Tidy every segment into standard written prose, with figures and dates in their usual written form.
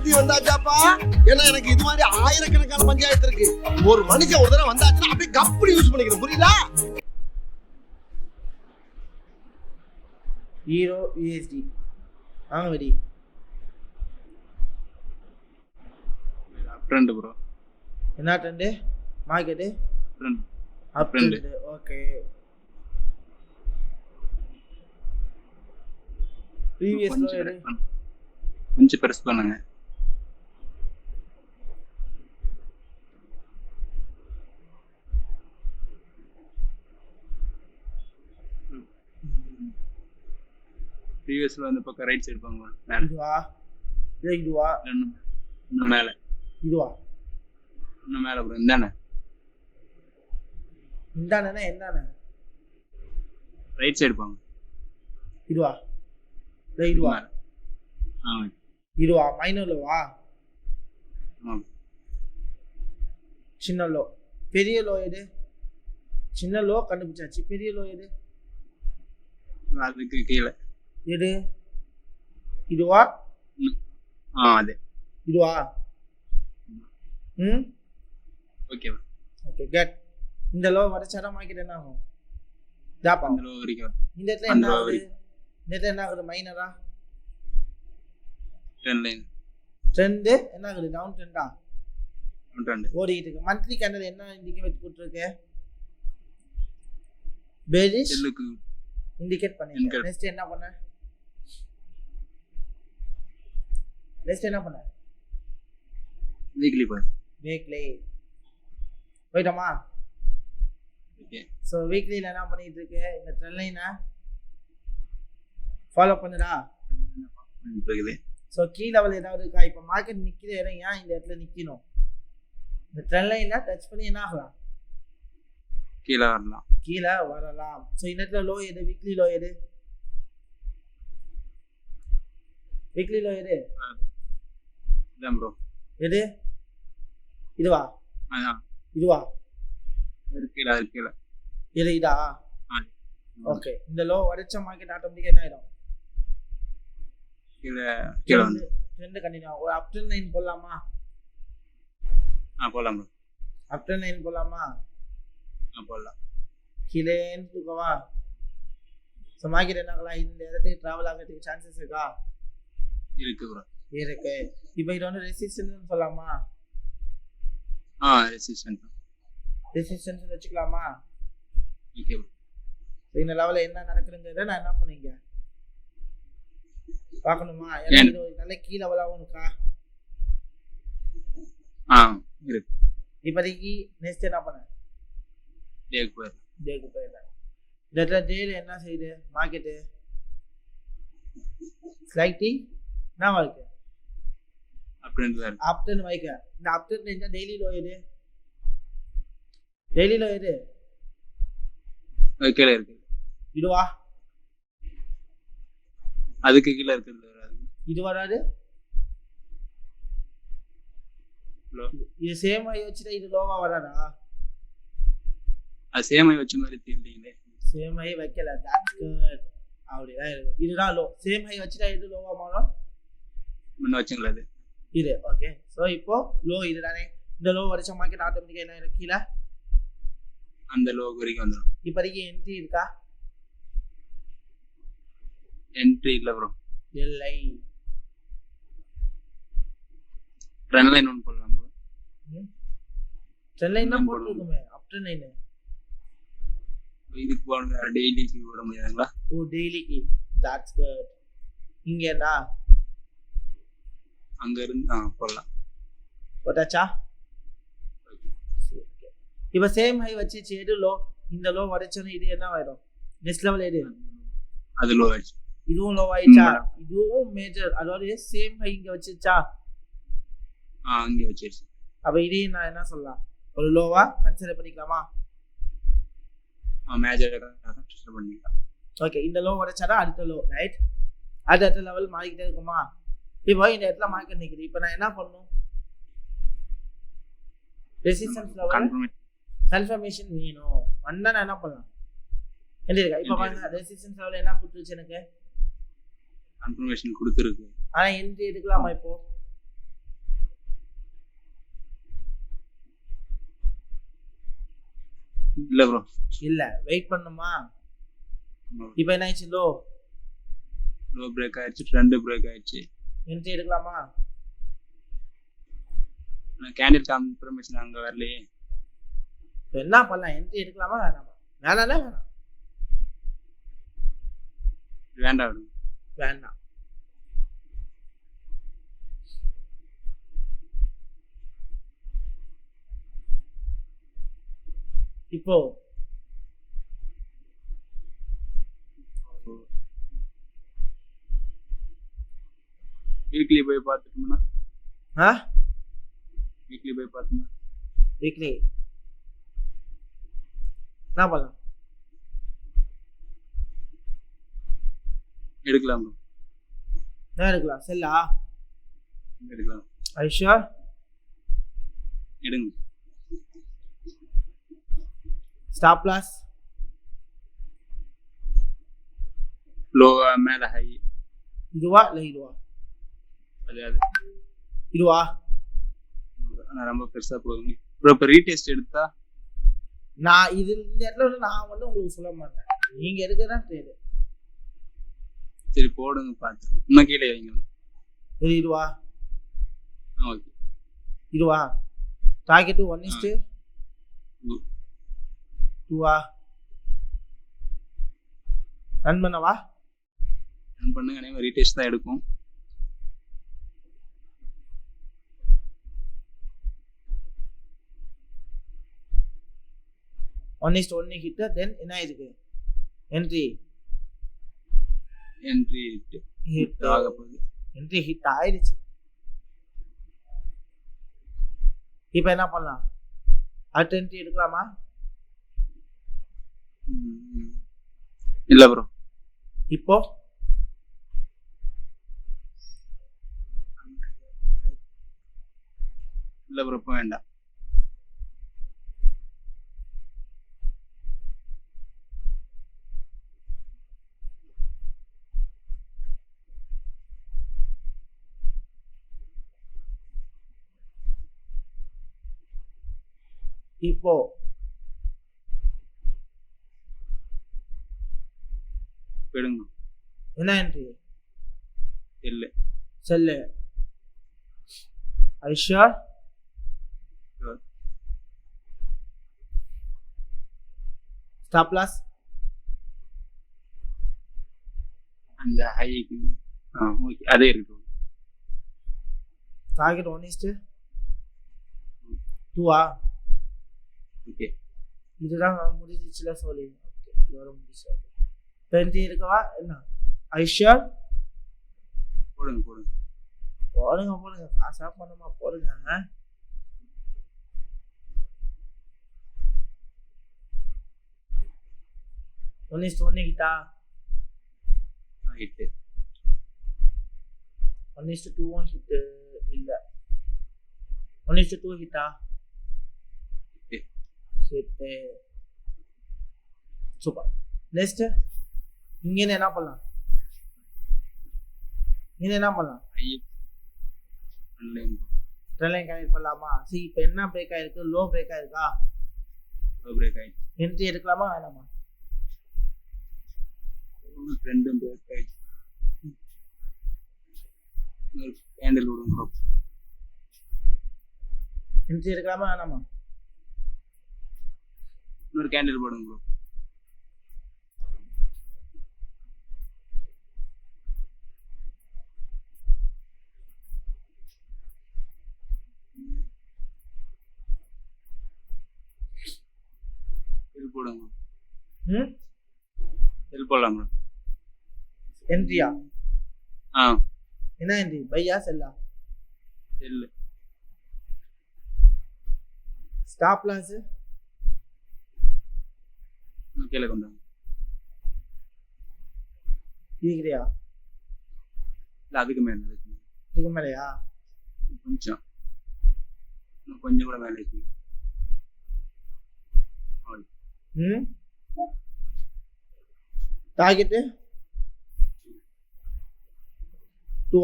புத்தி வந்தாச்சாப்பா. ஏன்னா எனக்கு இது மாதிரி ஆயிரக்கணக்கான பஞ்சாயத்து இருக்கு. ஒரு மனுஷன் ஒரு தடவை வந்தாச்சுன்னா அப்படியே கப்படி யூஸ் பண்ணிக்கணும், புரியுதா? ஹீரோ யூஎஸ்டி வாங்க வெடி. Trend bro. என்ன trend? Market up trend. Okay. Previous low எது? கொஞ்சம் பெருசு பண்ணுங்க. ப்ரீவியஸ்ல வந்து பக்கம் ரைட் சைடு போங்க. மேல இதுவா? இதுவா? இன்னும் மேல. இதுவா? இன்னும் மேல ப்ரோ. இந்தானே. இந்தானே என்னன்னு? ரைட் சைடு போங்க. இதுவா? இதுவா? இதுவா? மைனர் லோவா? சின்ன லோ. பெரிய லோ எது? சின்ன லோ கண்டுபிடிச்சாச்சு. பெரிய லோ எது? அதுக்கு கீழே. எது? இதுவா? அது. இதுவா? Okay okay get. இந்த லோ வரைச்சாரா மார்க்கெட் என்ன ஆகும்? ஜாப் ஆகும். லோ வரைக்கும். இந்த இடத்துல என்ன ஆகுது? இந்த இடத்துல என்ன ஆகுது? மைனரா? Trend line. ட்ரெண்ட் என்ன ஆகுது? டவுன் ட்ரெண்டா? Down trend. ஓடிட்டு இருக்கு. மந்த்லி கேண்டல் என்ன இண்டிகேட் கொடுத்திருக்கு? பேரிஷ் செல்லுக்கு இண்டிகேட் பண்ணிருக்க. நெக்ஸ்ட் என்ன பண்ண? நெக்ஸ்ட் என்ன பண்ண? வீக்லி போய். வீக்லி போய்ட்டோமா? ஓகே. சோ வீக்லில என்ன பண்ணிட்டு இருக்கு? இந்த ட்ரெண்ட் லைனை ஃபாலோ பண்ணுடா. இருக்குது. சோ கீ லெவல் ஏதாவது இருக்கா? இப்போ மார்க்கெட் நிக்கிற இடம் ஏன் இந்த இடத்துல நிக்கணும்? இந்த ட்ரெண்ட் லைனை டச் பண்ணி என்ன ஆகலாம்? கீழே வரலாம். கீழே வரலாம். சோ இந்த இடத்துல லோ எது? வீக்லி லோ எது? வீக்லி லோ எது? இதான் ப்ரோ. எது? இதுவா? அதான். இதுவா? கீழே கீழே. இது இதா? ஓகே. இந்த லோ வரைச்ச மார்க்கெட் ஆட்டோமேட்டிக்கா என்ன ஆயிடும்? கீழே கீழே வந்து ட்ரெண்ட் கண்டினியூ. ஒரு அப் ட்ரெண்ட் லைன் போடலாமா? போடலாம் ப்ரோ. அப் ட்ரெண்ட் லைன் போடலாமா? போடலாம். கீழே தூக்கவா? ஸோ மார்க்கெட் என்ன ஆகலாம்? இந்த இடத்துக்கு ட்ராவல் ஆகிறதுக்கு சான்சஸ் இருக்கா? இருக்கு ப்ரோ. இருக்கு. இப்போ இது வந்து ரெசிஸ்டன்ஸ் சொல்லலாமா? ரெசிஸ்டன்ஸ் வச்சுக்கலாமா? Okay bro. இந்த லெவல்ல என்ன நடக்குதுங்கறத நான் என்ன பண்ணீங்க பார்க்கணுமா? ஏன்னா இது ஒரு நல்ல கீ லெவலாவும் இருக்கா? இருக்கு. இப்போதைக்கு நெக்ஸ்ட் என்ன பண்ண? டேக்கு போயிடலாம். இந்த டேல என்ன செய்யுது மார்க்கெட்டு? ஸ்லைட்லி நான் இருக்கு. அப் ட்ரெண்ட் வைக்க. இந்த அப் ட்ரெண்ட் இருந்தா டெய்லி லோ எது? டெய்லி லோ எது? கீழே இருக்கு. இதுவா? அதுக்கு கீழே இருக்கு. இது வராது. இது சேம் ஹை வச்சுட்டா இது லோவா வராதா? அது சேம் ஹை வச்ச மாதிரி தெரியல. சேம் ஹை வைக்கல. That's good. அப்படிதான் இருக்கு. இதுதான் லோ. சேம் ஹை வச்சுட்டா இது லோவா மாறும். முன்ன வச்சுங்களா அது? இது ஓகே. சோ இப்போ லோ இதுதானே. இந்த லோ வரைச்ச மார்க்கெட் ஆட்டோமேட்டிக்கா என்ன இருக்கு? கீழே அந்த லோ வரைக்கும் வந்துடும். இப்போதைக்கு என்ட்ரி இருக்கா? என்ட்ரி இல்ல ப்ரோ. இல்லை. ட்ரெண்ட் லைன் ஒன் போடலாம் ப்ரோ. ட்ரெண்ட் லைன் தான் போட்டுருக்குமே. அப் ட்ரெண்ட் லைன். இதுக்கு போடுங்க. டெய்லிக்கு போட முடியாதுங்களா? ஓ டெய்லிக்கு. That's good. இங்கடா அங்க இருந்து போடலாம். போட்டாச்சா? இப்போ சேம் ஹை வச்சு எது லோ? இந்த லோ வரைச்சோன்னு இது என்ன ஆயிடும்? நெக்ஸ்ட் லெவல் எது? அது லோ ஆயிடுச்சு. இதுவும் லோ ஆயிடுச்சா? இதுவும் மேஜர். அதாவது சேம் ஹை இங்க வச்சிருச்சா? அங்க வச்சிருச்சு. அப்ப இதையும் நான் என்ன சொல்லலாம்? ஒரு லோவா கன்சிடர் பண்ணிக்கலாமா? மேஜர் கன்சிடர் பண்ணிக்கலாம். ஓகே. இந்த லோ வரைச்சாதான் அடுத்த லோ, ரைட்? அடுத்த லெவல் மாறிக்கிட்டே இருக்குமா? இப்போ இந்த இடத்துல மார்க்கெட் நிக்குது. இப்போ நான் என்ன பண்ணணும்? ரெசிஸ்டன்ஸ் லெவல் கன்ஃபர்மேஷன் வேணும். வந்தா நான் என்ன பண்ணலாம்? எழுதிருக்கா? இப்போ பாருங்க ரெசிஸ்டன்ஸ் லெவல் என்ன கொடுத்துருச்சு எனக்கு? கன்ஃபர்மேஷன் கொடுத்துருக்கு. ஆனா என்ட்ரி எடுக்கலாமா இப்போ? இல்ல ப்ரோ. இல்ல வெயிட் பண்ணுமா? இப்போ என்ன ஆயிடுச்சு? லோ பிரேக் ஆயிடுச்சு, ட்ரெண்ட் பிரேக் ஆயிடுச்சு. என்ட்ரி எடுக்கலாமா? கேண்டில் கன்ஃபர்மேஷன் அங்க வரலையே. இப்போ என்ன பண்ணலாம்? என்ட்ரி எடுக்கலாமா வேணாமா? வேணாம்ல வேணாம். வேண்டாம். வேண்டாம். இப்போ வீக்லி போய் பார்த்துட்டோம்னா ஆ வீக்லி போய் பார்த்தோம்னா வீக்லி என்ன பண்ணலாம்? எடுக்கலாம் bro. என்ன எடுக்கலாம்? செல்லா எடுக்கலாம். ஐஷா எடுங்க. ஸ்டாப் லாஸ் லோ மேல ஹை. இதுவா இல்லை இதுவா? அது இதுவா? நான் ரொம்ப பெருசா போகுங்க ப்ரோ. இப்போ ரீடெஸ்ட் எடுத்தா நான் இது இந்த இடத்துல வந்து நான் வந்து உங்களுக்கு சொல்ல மாட்டேன். நீங்க எடுக்கிறதா ட்ரேடு. சரி போடுங்க பார்த்துருவோம். இன்னும் கீழே வைங்க. இது இதுவா? ஓகே. இதுவா? டார்கெட் 1:2 ரன் பண்ணவா? ரன் பண்ணுங்க. அதே மாதிரி ரீடெஸ்ட் தான் எடுக்கும். ஒன் ஹிட் தென் என்ன இருக்கு? என்ட்ரி ஹிட் ஆக போகுது. என்ட்ரி ஹிட் ஆயிடுச்சு. இப்போ என்ன பண்ணலாம்? அடுத்த என்ட்ரி எடுக்கலாமா? இல்ல ப்ரோ. இப்போ இல்ல ப்ரோ, இப்போ வேண்டாம். இப்போ எடுங்க. என்ன என்ட்ரி? இல்ல செல்லு. ஐஷா ஸ்டாப் லாஸ் அந்த ஹைக்கு ஓகே அதே இருக்கு. Target 1:2 okay. இதுதான் முடிஞ்சிச்சுல சொல்லி. ஓகே இதோட முடிச்சு. என்ட்ரி இருக்கவா என்ன? ஐஷா போடுங்க. போடுங்க. காசா பண்ணுமா? போடுங்க. ஒன்னு ஹிட்டா? ஹிட். 1:2 ஹிட் இல்ல. 1:2 ஹிட்டா? ஹிட். சூப்பர். நெக்ஸ்ட் இங்க என்ன பண்ணலாம்? ஐ ஆன்லைன் ட்ரெயிலைன் கனெக்ட் பண்ணலாமா? சரி இப்போ என்ன பிரேக் ஆயிருக்கு? லோ பிரேக் ஆயிருக்கா? லோ பிரேக் ஆயிடுச்சு. என்ட்ரி எடுக்கலாமா வேணாமா? ரெண்டும் பிரேக் ஆயிடுச்சு. கேண்டில் விடுங்க ப்ரோ. என்ட்ரி எடுக்கலாமா வேணாமா? இன்னொரு கேண்டில் போடுங்க ப்ரோ. போடுங்க. ஹெல்ப் பண்ணலாம் ப்ரோ. என்ட்ரியா? ஆ என்ன என்ட்ரி? பையா செல்லா? செல். ஸ்டாப் லாஸ் கீழே கொண்டு வாங்க. கேக்குறியா? இல்ல அதுக்கு மேல இதுக்கு மேலையா? கொஞ்சம் இன்னும் கொஞ்சம் கூட மேலே இருக்கு. டார்கெட் 2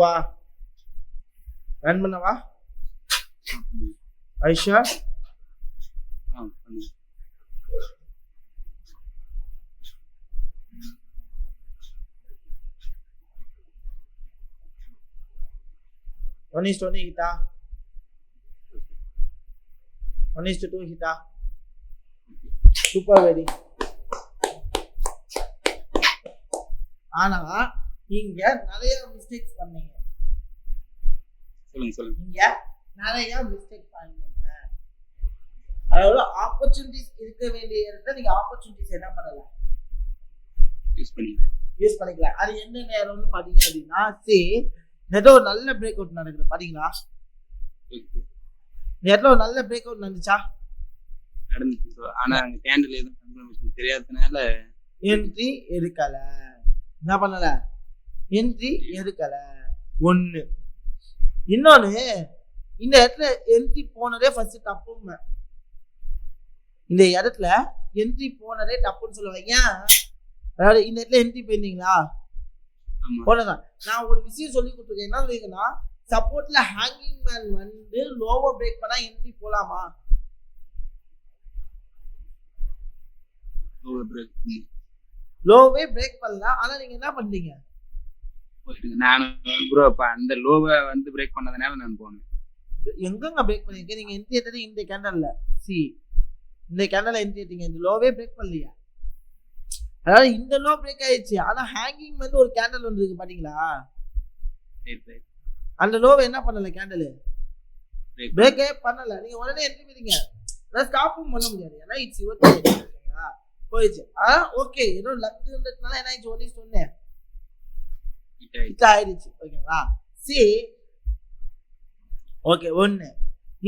ரன் பண்ணவா? ஐஷா பண்ணுங்க. 1:1 ஹிட்டா 1:2 ஹிட்டா சூப்பர் வெரி. ஆனா நீங்க நிறைய மிஸ்டேக்ஸ் பண்ணீங்க. சொல்லுங்க நீங்க நிறைய மிஸ்டேக் பண்ணீங்க. அதாவது ஆப்பர்ச்சுனிட்டிஸ் இருக்க வேண்டிய இடத்துல நீங்க ஆப்பர்ச்சுனிட்டிஸ் என்ன பண்ணலாம், யூஸ் பண்ணிக்கலாம். அது என்ன நேரம்னு பாத்தீங்க அப்படின்னா, ஏதோ ஒரு நல்ல பிரேக் அவுட் நடக்குது பாத்தீங்களா, நேரத்துல ஒரு நல்ல பிரேக் அவுட் நடந்துச்சா, நடந்துச்சு. ஆனா கேண்டில் எதுவும் கன்ஃபர்மேஷன் தெரியாததுனால என்ட்ரி எடுக்கல. என்ன பண்ணல, என்ட்ரி எடுக்கல. ஒண்ணு. இன்னொன்னு, இந்த இடத்துல என்ட்ரி போனதே ஃபர்ஸ்ட் தப்புங்க. இந்த இடத்துல என்ட்ரி போனதே தப்புன்னு சொல்லுவாங்க. அதாவது இந்த இடத்துல என்ட்ரி போயிருந்தீங்களா, போனதான். நான் ஒரு விஷயம் சொல்லி கொடுத்துருக்கேன். என்ன சொல்லிருக்கேன்னா, சப்போர்ட்ல ஹேங்கிங் மேன் வந்து லோவர் பிரேக் பண்ணா என்ட்ரி போலாமா, லோவே பிரேக் பண்ணலாம். ஆனா நீங்க என்ன பண்றீங்க, நான் ப்ரோ அந்த லோவை வந்து பிரேக் பண்ணதுனால நான் போனேன். எங்கங்க பிரேக் பண்ணிருக்கீங்க நீங்க? என்ட்ரி எடுத்தது இந்த கேண்டல்ல, இந்த கேண்டல்ல என்ட்ரி எடுத்தீங்க, இந்த லோவே பிரேக் பண்ணலையா. அதாவது இந்த லோ பிரேக் ஆயிடுச்சு, ஆனா ஹேங்கிங் வந்து ஒரு கேண்டல் வந்துருக்கு பாத்தீங்களா, அந்த லோவை என்ன பண்ணல, கேண்டல் பிரேக்கே பண்ணல. நீங்க உடனே என்ட்ரி பண்ணீங்க, ஸ்டாப்பும் பண்ண முடியாது. ஏன்னா இட்ஸ் யுவர் ஓகேங்களா, போயிடுச்சு. ஓகே, ஏதோ லக்குன்றதுனால என்ன ஆயிடுச்சு, ஒன்லி சொன்னேன் ஆயிடுச்சு. ஓகேங்களா, ஓகே. ஒண்ணு.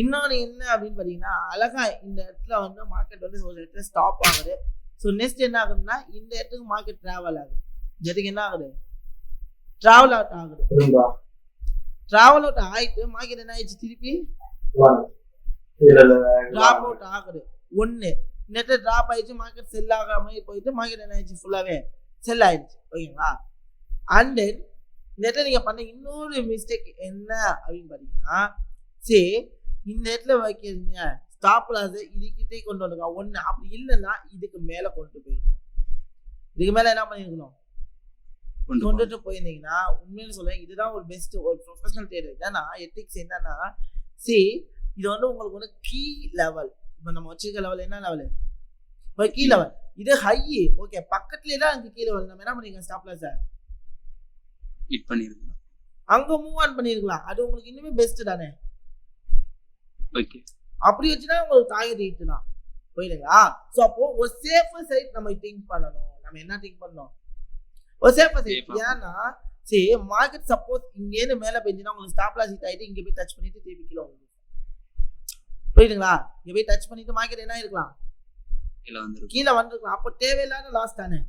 இன்னொன்னு என்ன அப்படின்னு பாத்தீங்கன்னா, அழகா இந்த இடத்துல வந்து மார்க்கெட் வந்து ஒரு இடத்துல ஸ்டாப் ஆகுது. ஸோ நெக்ஸ்ட் என்ன ஆகுதுன்னா, இந்த இடத்துக்கு மார்க்கெட் டிராவல் ஆகுது. இந்த இடத்துக்கு என்ன ஆகுது, டிராவல் அவுட் ஆகுது. டிராவல் அவுட் ஆயிட்டு மார்க்கெட் என்ன ஆயிடுச்சு, திருப்பி டிராப் அவுட் ஆகுது. ஒண்ணு. இந்த இடத்துல டிராப் ஆயிடுச்சு, மார்க்கெட் செல் ஆகாம போயிட்டு மார்க்கெட் என்ன ஆயிடுச்சு, ஃபுல்லாவே செல் ஆயிடுச்சு. ஓகேங்களா. அண்ட் தென் இந்த இடத்துல நீங்க பண்ண இன்னொரு மிஸ்டேக் என்ன அப்படின்னு பாத்தீங்கன்னா, இந்த இடத்துல வைக்கிறீங்க ஸ்டாப் லாஸ் இதுக்கிட்டே கொண்டு வந்துருங்க. ஒண்ணு. அப்படி இல்லைன்னா இதுக்கு மேல கொண்டு போயிருக்கணும். இதுக்கு மேல என்ன பண்ணிருக்கணும், கொண்டுட்டு போயிருந்தீங்கன்னா, உண்மையில சொல்றேன், இதுதான் ஒரு பெஸ்ட் ஒரு ப்ரொஃபஷனல் ட்ரேடர். ஏன்னா எத்திக்ஸ் என்னன்னா, இது வந்து உங்களுக்கு வந்து கீ லெவல். இப்ப நம்ம வச்சிருக்க லெவல் என்ன லெவல், ஒரு கீ லெவல். இது ஹை. ஓகே, பக்கத்துலயே தான் இருக்கு கீ லெவல். நம்ம என்ன பண்ணிருக்கோம், ஸ்டாப் லாஸ் ஹிட் பண்ணிருக்கலாம், அங்க மூவ் ஆன் பண்ணிருக்கலாம். அது உங்களுக்கு இன்னுமே பெஸ்ட் தானே. ஓகே, அப்படி வச்சுன்னா உங்களுக்கு டார்கெட் ஹிட் தான். புரியுதுங்களா. சோ அப்போ ஒரு சேஃபர் சைட் நம்ம திங்க் பண்ணணும். நம்ம என்ன திங்க் பண்ணணும், ஒரு சேஃபர் சைட். ஏன்னா மார்க்கெட் சப்போஸ் இங்கேருந்து மேல போயிருந்துன்னா உங்களுக்கு ஸ்டாப் லாஸ் ஹிட் ஆயிட்டு இங்க போய் டச் பண்ணிட்டு திருப்பி கீழே வந்துடும். புரியுதுங்களா. இங்க போய் டச் பண்ணிட்டு மார்க்கெட் என்ன இருக்கலாம், கீழே வந்துருக்கலாம். அப்போ தேவையில்லாத லாஸ் தானே.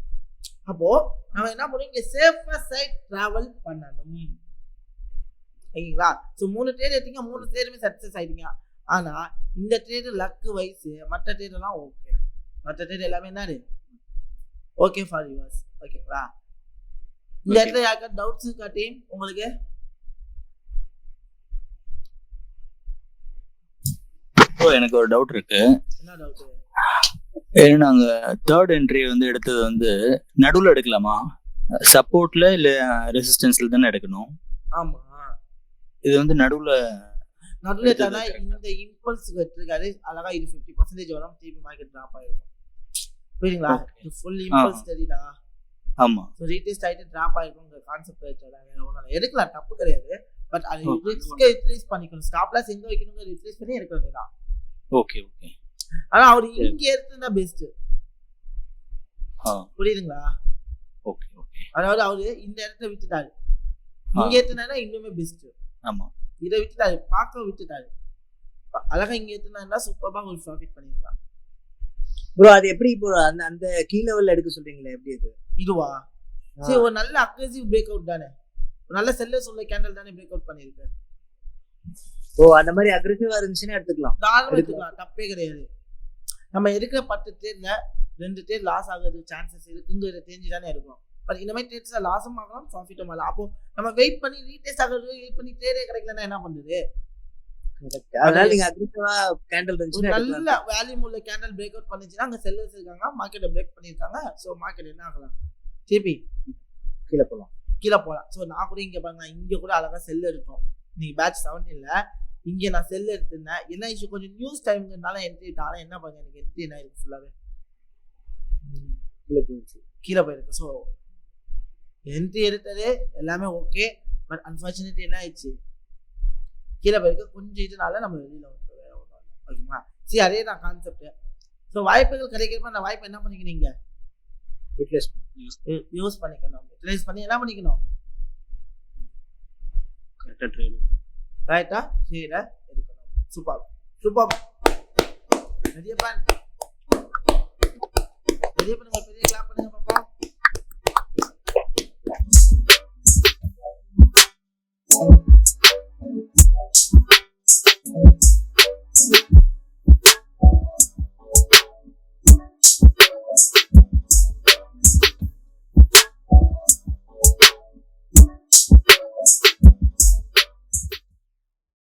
அப்போ நம்ம என்ன பண்ணுவோம், இங்க சேஃபர் சைட் டிராவல் பண்ணணும். ஓகேங்களா. ஸோ 3 ட்ரேட் எடுத்தீங்க, 3 ட்ரேடுமே சக்சஸ் ஆயிட்டீங்க. ஆனா இந்த ட்ரேடு லக்கு வைஸ், மற்ற ட்ரேட் எல்லாம் ஓகே. மற்ற ட்ரேட் எல்லாமே என்னது, ஓகே ஃபார் யூவர்ஸ். ஓகேங்களா. இந்த இடத்துல யாருக்கா டவுட்ஸ் இருக்கா டீம் உங்களுக்கு? எனக்கு ஒரு டவுட் இருக்கு. என்ன டவுட்? நாங்க தேர்ட் என்ட்ரி வந்து எடுத்தது வந்து நடுவுல எடுக்கலாமா, சப்போர்ட்ல இல்ல ரெசிஸ்டன்ஸ்ல தானே எடுக்கணும்? ஆமா, இது வந்து நடுவுல தானே. இந்த இம்பல்ஸ் வெற்றிருக்காது அழகா. இது 50% வரும், திருப்பி மார்க்கெட் டிராப் ஆயிருக்கும். புரியுதுங்களா. ஃபுல் இம்பல்ஸ் தெரியுதா. ஆமா. ஸோ ரீடெஸ்ட் ஆயிட்டு டிராப் ஆயிருக்கும் கான்செப்ட் எடுக்கலாம், தப்பு கிடையாது. பட் அது ரிஸ்க்கை யூட்டிலைஸ் பண்ணிக்கணும். ஸ்டாப் லாஸ் எங்க வைக்கணுங்க யூட்டிலைஸ் பண்ணி எடுக்க வேண்டியதான். Okay okay. ஆனா அவர் இங்க எடுத்தா பெஸ்ட். புரியுதுங்களா. Okay okay. அதாவது அவரு இந்த இடத்த விட்டுட்டாரு, இங்க எடுத்தா இன்னுமே பெஸ்ட். ஆமா. இதை விட்டுட்டாரு, பார்க்க விட்டுட்டாரு. அழகா இங்க எடுத்தா சூப்பரா ஒரு ப்ராஃபிட் பண்ணிடலாம். ப்ரோ அது எப்படி ப்ரோ அந்த கீ லெவல்ல எடுக்க சொல்றீங்களே, எப்படி இது? இதுவா, சரி, ஒரு நல்ல அக்ரெசிவ் பிரேக் அவுட் தானே, ஒரு நல்ல செல்லர் சொல்ல கேண்டல் தானே பிரேக் அவுட் பண்ணிருக்கு. ஓ, அந்த மாதிரி அக்ரெசிவா இருந்துச்சுன்னா எடுத்துக்கலாம், தாராளமா எடுத்துக்கலாம், தப்பே கிடையாது. நம்ம எடுக்கிற 10 ட்ரேட்ல 2 ட்ரேட் லாஸ் ஆகிறதுக்கு சான்சஸ் இருக்குங்கிறத தெரிஞ்சு தானே எடுக்கணும். பட் இந்த மாதிரி ட்ரேட்ஸ்ல லாஸும் ஆகலாம், ப்ராஃபிட்டும் ஆகலாம். அப்போ நம்ம வெயிட் பண்ணி ரீடெஸ்ட் ஆகிறது, வெயிட் பண்ணி ட்ரேடே கிடைக்கலன்னா என்ன பண்றது? அதனால நீங்க அக்ரெசிவா கேண்டல் இருந்துச்சுன்னா நல்ல வேல்யூம் உள்ள கேண்டல் பிரேக் அவுட் பண்ணிச்சுன்னா அங்க செல்லர்ஸ் இருக்காங்க, மார்க்கெட்டை பிரேக் பண்ணிருக்காங்க. சோ மார்க்கெட் என்ன ஆகலாம், திருப்பி கீழே போகலாம். சோ நான் கூட இங்க பாருங்க, இங்க கூட அழகா செல் எடுத்தோம், நீங்க பேட்ச் 17ல இங்க நான் செல் எடுத்திருந்தேன். என்ன இஷ்யூ கொஞ்சம் நியூஸ் டைம்ங்கிறதுனால என்ட்ரி ஆனா என்ன பண்ணுங்க, எனக்கு என்ட்ரி என்ன இருக்கு ஃபுல்லாவே கீழே போயிருக்கு. ஸோ என்ட்ரி எடுத்தது எல்லாமே ஓகே, பட் அன்ஃபார்ச்சுனேட்லி என்ன ஆயிடுச்சு, கீழே போயிருக்கு. கொஞ்சம் இதனால நம்ம வெளியில வந்து வேற ஒன்றும் இல்லை. ஓகேங்களா? சரி, அதே தான் கான்செப்ட். ஸோ வாய்ப்புகள் கிடைக்கிறப்ப அந்த வாய்ப்பை என்ன பண்ணிக்கிறீங்க, யூஸ் பண்ணிக்கணும். யூட்டிலைஸ் பண்ணி என்ன பண்ணிக்கணும், ரைட்டா ட்ரேட எடுக்கணும். Super super. நிறைய பண்ணுங்க, பெரிய கிளாப் பண்ணுங்க பாப்பா.